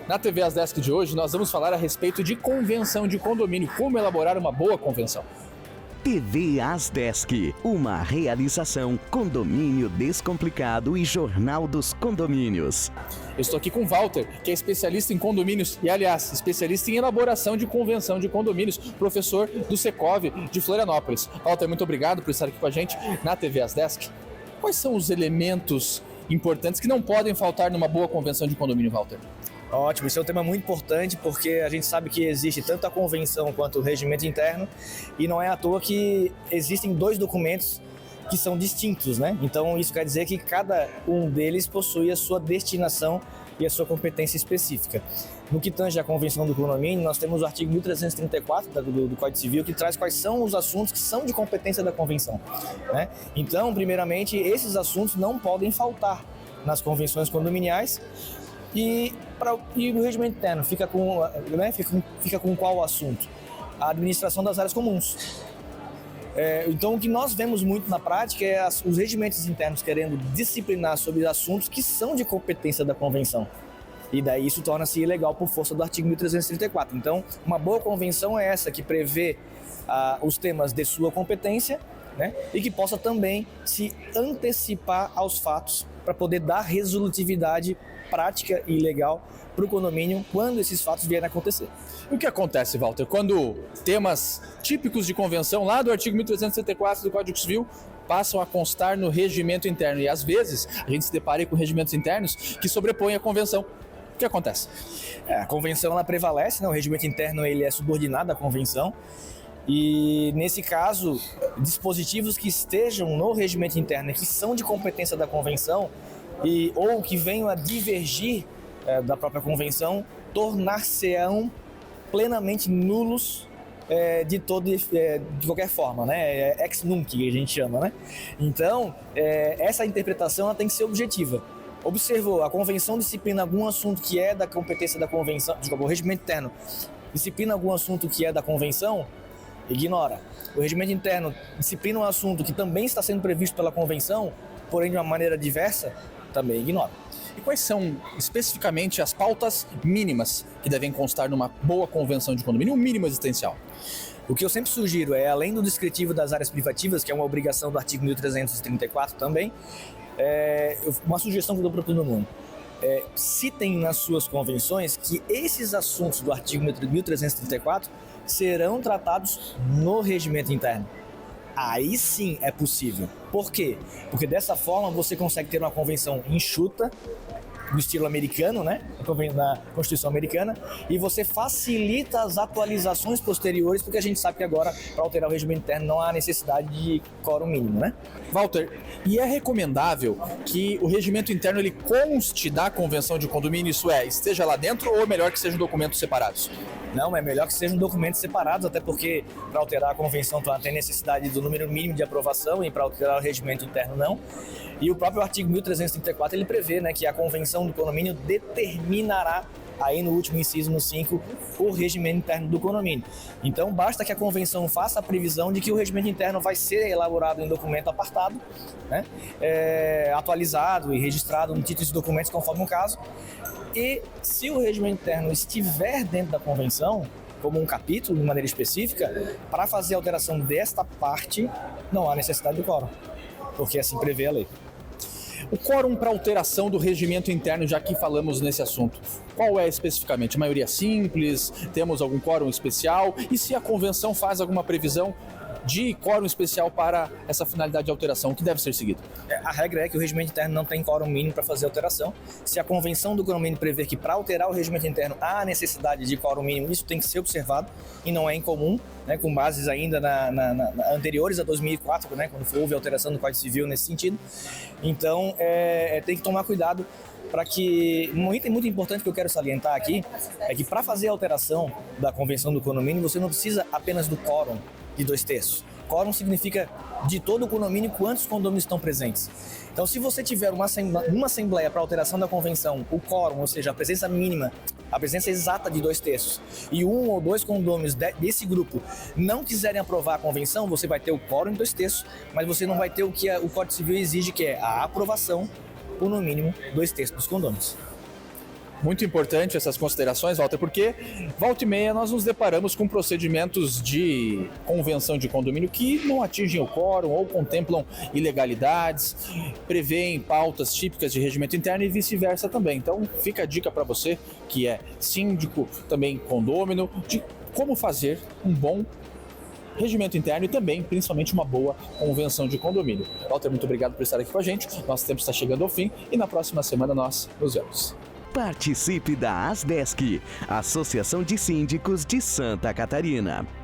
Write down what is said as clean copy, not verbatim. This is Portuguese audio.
Na TV As Desk de hoje, nós vamos falar a respeito de convenção de condomínio, como elaborar uma boa convenção. TV As Desk, uma realização Condomínio Descomplicado e Jornal dos Condomínios. Eu estou aqui com o Walter, que é especialista em condomínios e, aliás, especialista em elaboração de convenção de condomínios, professor do Secov de Florianópolis. Walter, muito obrigado por estar aqui com a gente na TV As Desk. Quais são os elementos importantes que não podem faltar numa boa convenção de condomínio, Walter? Ótimo, esse é um tema muito importante porque a gente sabe que existe tanto a convenção quanto o regimento interno e não é à toa que existem dois documentos que são distintos, né? Então isso quer dizer que cada um deles possui a sua destinação e a sua competência específica. No que tange à convenção do condomínio, nós temos o artigo 1334 do Código Civil que traz quais são os assuntos que são de competência da convenção, né? Então, primeiramente, esses assuntos não podem faltar nas convenções condominiais. E o regimento interno fica com qual assunto? A administração das áreas comuns. Então, o que nós vemos muito na prática é os regimentos internos querendo disciplinar sobre assuntos que são de competência da convenção. E daí isso torna-se ilegal por força do artigo 1334. Então, uma boa convenção é essa que prevê os temas de sua competência, né, e que possa também se antecipar aos fatos para poder dar resolutividade prática e legal para o condomínio quando esses fatos vierem a acontecer. O que acontece, Walter, quando temas típicos de convenção lá do artigo 1364 do Código Civil passam a constar no regimento interno e às vezes a gente se depara com regimentos internos que sobrepõem a convenção? O que acontece? A convenção ela prevalece, né? O regimento interno ele é subordinado à convenção. E, nesse caso, dispositivos que estejam no regimento interno e que são de competência da convenção ou que venham a divergir da própria convenção, tornar-se-ão plenamente nulos de qualquer forma, né? Ex nunc, que a gente chama, né? Então, essa interpretação ela tem que ser objetiva. Observou, a convenção disciplina algum assunto que é da competência da convenção, o regimento interno disciplina algum assunto que é da convenção, ignora. O regimento interno disciplina um assunto que também está sendo previsto pela convenção, porém de uma maneira diversa, também ignora. E quais são especificamente as pautas mínimas que devem constar numa boa convenção de condomínio, um mínimo existencial? O que eu sempre sugiro é, além do descritivo das áreas privativas, que é uma obrigação do artigo 1334 também, uma sugestão que eu dou para todo mundo. Citem nas suas convenções que esses assuntos do artigo 1334 serão tratados no regimento interno. Aí sim é possível. Por quê? Porque dessa forma você consegue ter uma convenção enxuta, do estilo americano, né? Na Constituição Americana, e você facilita as atualizações posteriores, porque a gente sabe que agora, para alterar o regimento interno, não há necessidade de quórum mínimo, né? Walter, e é recomendável que o regimento interno ele conste da convenção de condomínio, isso é, esteja lá dentro, ou é melhor que sejam documentos separados? Não, é melhor que sejam documentos separados, até porque para alterar a convenção tem necessidade do número mínimo de aprovação e para alterar o regimento interno não. E o próprio artigo 1334 ele prevê, né, que a convenção do condomínio determinará, aí no último inciso, no 5, o regimento interno do condomínio. Então basta que a convenção faça a previsão de que o regimento interno vai ser elaborado em documento apartado, né, atualizado e registrado no título de documentos conforme o caso. E se o regimento interno estiver dentro da convenção, como um capítulo de maneira específica, para fazer a alteração desta parte, não há necessidade do quórum, porque assim prevê a lei. O quórum para alteração do regimento interno, já que falamos nesse assunto, qual é especificamente? Maioria simples? Temos algum quórum especial? E se a convenção faz alguma previsão de quórum especial para essa finalidade de alteração, o que deve ser seguido? A regra é que o regimento interno não tem quórum mínimo para fazer alteração. Se a convenção do condomínio prever que para alterar o regimento interno há necessidade de quórum mínimo, isso tem que ser observado e não é incomum, né, com bases ainda anteriores a 2004, né, quando houve alteração do Código Civil nesse sentido. Então, tem que tomar cuidado para que... Um item muito importante que eu quero salientar aqui é que para fazer a alteração da convenção do condomínio, você não precisa apenas do quórum de 2/3. Quórum significa de todo o condomínio quantos condôminos estão presentes. Então, se você tiver uma assembleia para alteração da convenção, o quórum, ou seja, a presença mínima, a presença exata de 2/3, e 1 ou 2 condôminos desse grupo não quiserem aprovar a convenção, você vai ter o quórum em 2/3, mas você não vai ter o que o Código Civil exige, que é a aprovação, ou no mínimo 2/3 dos condôminos. Muito importante essas considerações, Walter, porque volta e meia nós nos deparamos com procedimentos de convenção de condomínio que não atingem o quórum ou contemplam ilegalidades, prevêem pautas típicas de regimento interno e vice-versa também. Então fica a dica para você que é síndico, também condômino, de como fazer um bom regimento interno e também, principalmente, uma boa convenção de condomínio. Walter, muito obrigado por estar aqui com a gente. Nosso tempo está chegando ao fim e na próxima semana nós nos vemos. Participe da ASDESC, Associação de Síndicos de Santa Catarina.